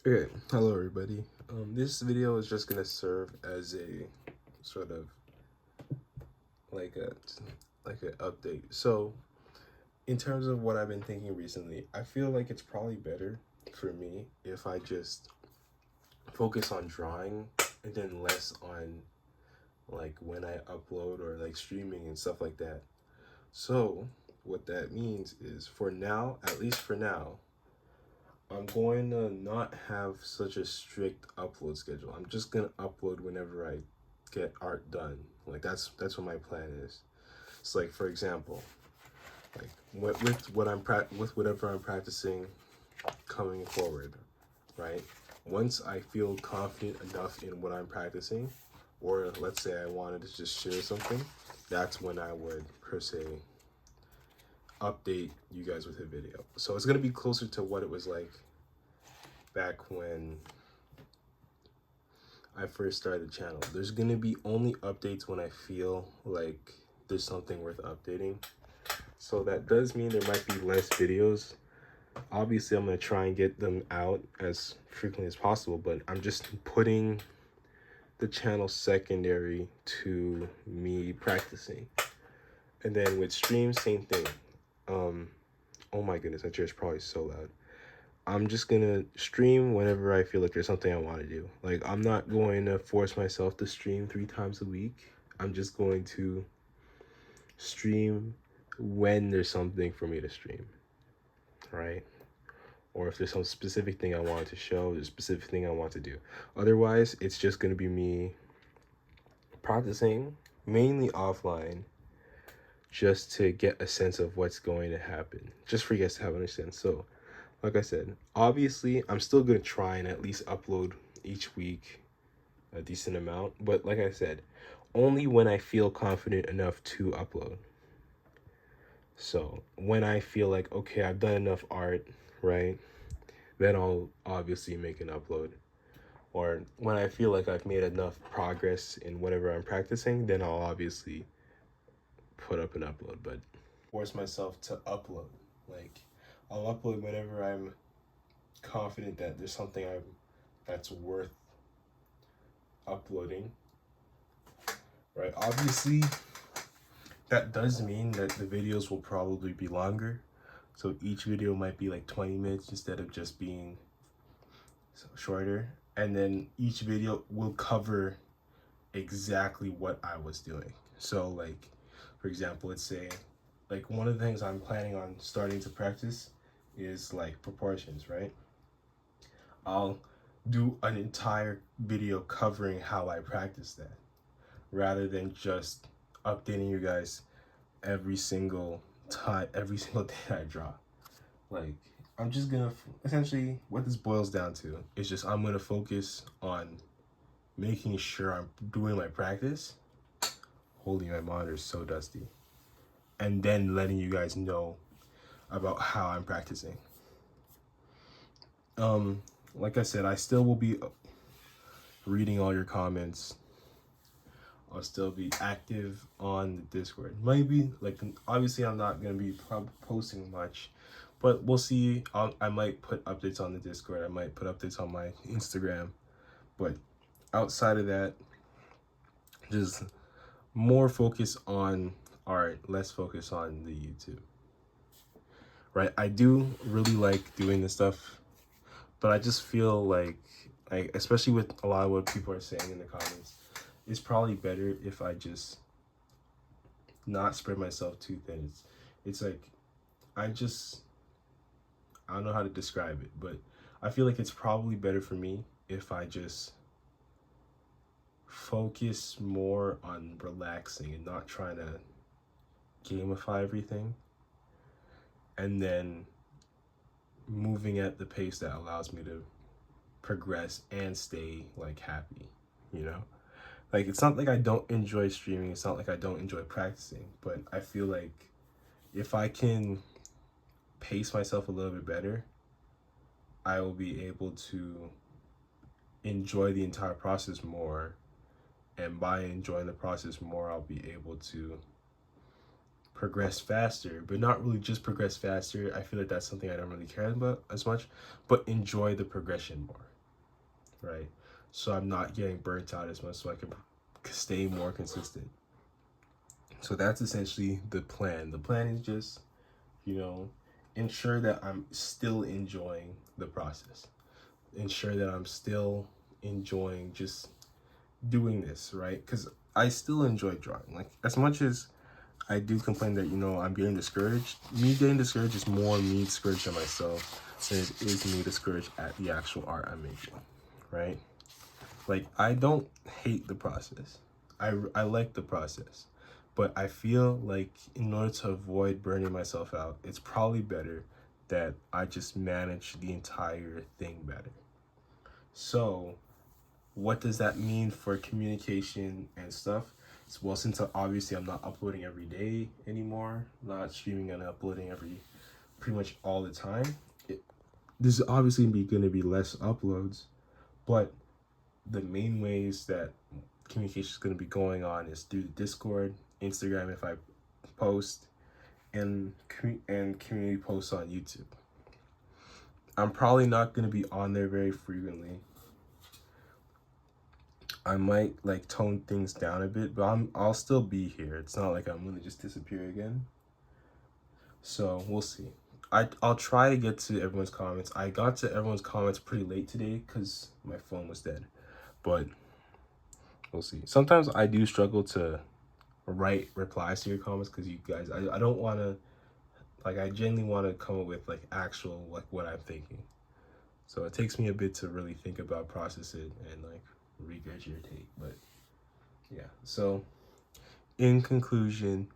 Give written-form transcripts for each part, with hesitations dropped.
Okay, hello everybody. This video is just gonna serve as a sort of like a like an update. So, in terms of what I've been thinking recently, I feel like it's probably better for me if I just focus on drawing and then less on like when I upload or like streaming and stuff like that. So, what that means is for now, at least for now, I'm going to not have such a strict upload schedule. I'm just gonna upload whenever I get art done. Like that's what my plan is. It's like, for example, like with whatever I'm practicing coming forward, right? Once I feel confident enough in what I'm practicing, or let's say I wanted to just share something, that's when I would per se update you guys with a video. So it's gonna be closer to what it was like back when I first started the channel. There's gonna be only updates when I feel like there's something worth updating. So that does mean there might be less videos. Obviously, I'm gonna try and get them out as frequently as possible, but I'm just putting the channel secondary to me practicing. And then with streams, same thing. Um, oh my goodness, that chair is probably so loud. I'm just gonna stream whenever I feel like there's something I want to do. Like, I'm not going to force myself to stream 3 times a week. I'm just going to stream when there's something for me to stream, right? Or if there's some specific thing I want to show, there's a specific thing I want to do. Otherwise, it's just gonna be me practicing mainly offline just to get a sense of what's going to happen, just for you guys to have a sense. So like I said, obviously, I'm still going to try and at least upload each week a decent amount. But like I said, only when I feel confident enough to upload. So when I feel like, okay, I've done enough art, right? Then I'll obviously make an upload. Or when I feel like I've made enough progress in whatever I'm practicing, then I'll obviously put up an upload. But force myself to upload. Like, I'll upload whenever I'm confident that there's something that's worth uploading, right? Obviously, that does mean that the videos will probably be longer. So each video might be like 20 minutes instead of just being shorter. And then each video will cover exactly what I was doing. So like, for example, let's say like one of the things I'm planning on starting to practice is like proportions, right? I'll do an entire video covering how I practice that rather than just updating you guys every single time, every single day I draw. Like, I'm just gonna essentially what this boils down to is just I'm gonna focus on making sure I'm doing my practice. Holy, my monitor is so dusty. And then letting you guys know about how I'm practicing. Like I said, I still will be reading all your comments. I'll still be active on the Discord. Maybe, like, obviously I'm not going to be posting much, but we'll see. I might put updates on the Discord. I might put updates on my Instagram. But outside of that, just more focus on art, less focus on the YouTube. Right? I do really like doing this stuff, but I just feel like, especially with a lot of what people are saying in the comments, it's probably better if I just not spread myself too thin. It's like I just I don't know how to describe it, but I feel like it's probably better for me if I just focus more on relaxing and not trying to gamify everything, and then moving at the pace that allows me to progress and stay like happy, you know? Like, it's not like I don't enjoy streaming, it's not like I don't enjoy practicing, but I feel like if I can pace myself a little bit better, I will be able to enjoy the entire process more. And by enjoying the process more, I'll be able to progress faster, but not really just progress faster. I feel like that's something I don't really care about as much, but enjoy the progression more. right? So I'm not getting burnt out as much, so I can stay more consistent. So that's essentially the plan. The plan is just, you know, ensure that I'm still enjoying the process. Ensure that I'm still enjoying just doing this, right? Because I still enjoy drawing. Like, as much as I do complain that, you know, I'm getting discouraged, me getting discouraged is more me discouraged at myself than it is me discouraged at the actual art I'm making, right? Like, I don't hate the process. I like the process. But I feel like in order to avoid burning myself out, it's probably better that I just manage the entire thing better. So, what does that mean for communication and stuff? Well, since obviously I'm not uploading every day anymore, not streaming and uploading pretty much all the time, this is obviously going to be less uploads, but the main ways that communication is going to be going on is through Discord, Instagram if I post, and community posts on YouTube. I'm probably not going to be on there very frequently. I might like tone things down a bit, but I'll still be here. It's not like I'm gonna just disappear again. So we'll see. I'll try to get to everyone's comments. I got to everyone's comments pretty late today because my phone was dead, but we'll see. Sometimes I do struggle to write replies to your comments because you guys, I don't want to, like, I genuinely want to come up with like actual like what I'm thinking. So it takes me a bit to really think about, process it, and like regurgitate. But yeah, so in conclusion,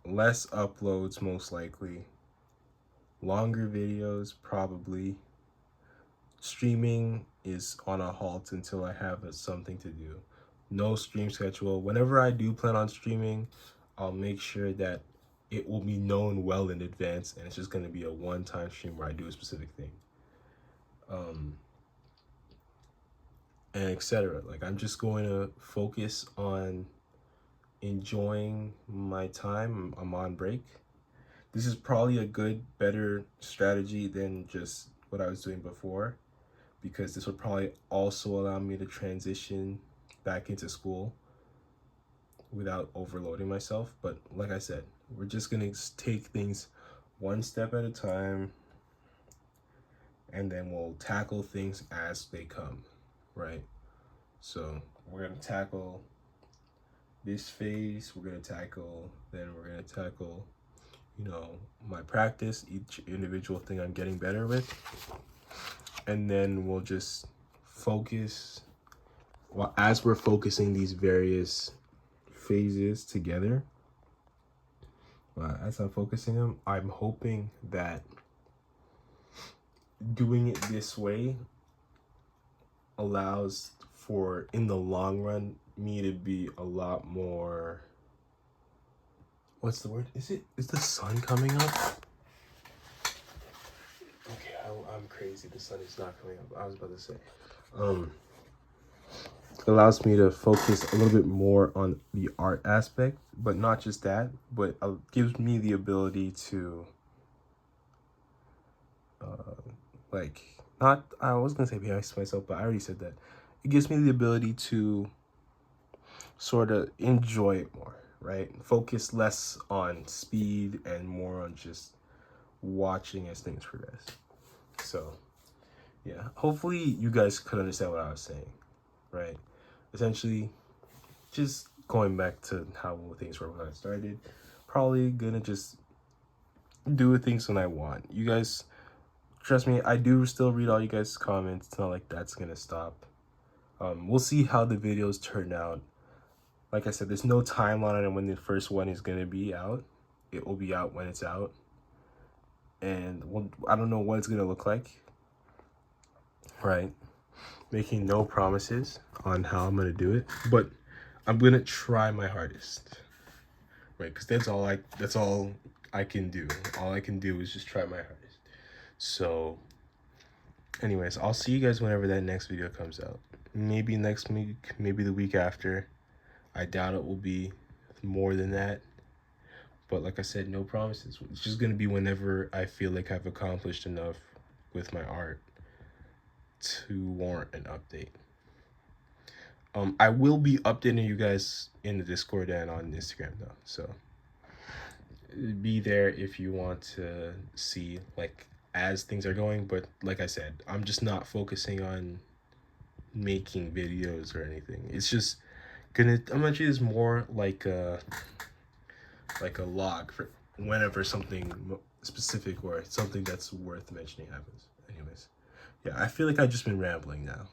less uploads most likely, longer videos probably. Streaming is on a halt until I have something to do. No stream schedule. Whenever I do plan on streaming, I'll make sure that it will be known well in advance, and it's just going to be a one-time stream where I do a specific thing. And etc. Like, I'm just going to focus on enjoying my time. I'm on break. This is probably a better strategy than just what I was doing before, because this would probably also allow me to transition back into school without overloading myself. But like I said, we're just gonna take things one step at a time, and then we'll tackle things as they come, right? So we're gonna tackle this phase, then we're gonna tackle, you know, my practice, each individual thing I'm getting better with, and then we'll just focus. Well, as we're focusing these various phases together, as I'm focusing them, I'm hoping that doing it this way allows for, in the long run, me to be a lot more, what's the word? Is the sun coming up? Okay, I'm crazy. The sun is not coming up. I was about to say, allows me to focus a little bit more on the art aspect, but not just that, but gives me the ability to, I was gonna say be nice to myself, but I already said that. It gives me the ability to sort of enjoy it more, right? Focus less on speed and more on just watching as things progress. So yeah, hopefully you guys could understand what I was saying, right? Essentially, just going back to how things were when I started, probably gonna just do things when I want. You guys, trust me, I do still read all you guys' comments. It's not like that's gonna stop. We'll see how the videos turn out. Like I said, there's no timeline on when the first one is gonna be out. It will be out when it's out. And I don't know what it's gonna look like, right? Making no promises on how I'm gonna do it, but I'm gonna try my hardest, right? Because that's all I can do. All I can do is just try my hardest. So anyways, I'll see you guys whenever that next video comes out. Maybe next week, maybe the week after. I doubt it will be more than that. But like I said, no promises. It's just gonna be whenever I feel like I've accomplished enough with my art to warrant an update. I will be updating you guys in the Discord and on Instagram though, so be there if you want to see like as things are going. But like I said, I'm just not focusing on making videos or anything. It's just I'm gonna treat this more like a log for whenever something specific or something that's worth mentioning happens. Anyways, yeah, I feel like I've just been rambling now.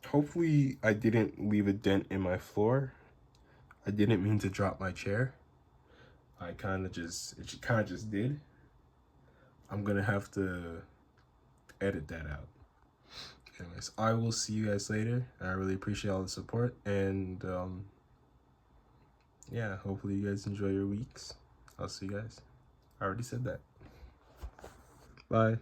Hopefully I didn't leave a dent in my floor. I didn't mean to drop my chair. It kind of just did. I'm gonna have to edit that out. Anyways, I will see you guys later. I really appreciate all the support, and yeah, hopefully you guys enjoy your weeks. I'll see you guys. I already said that. Bye.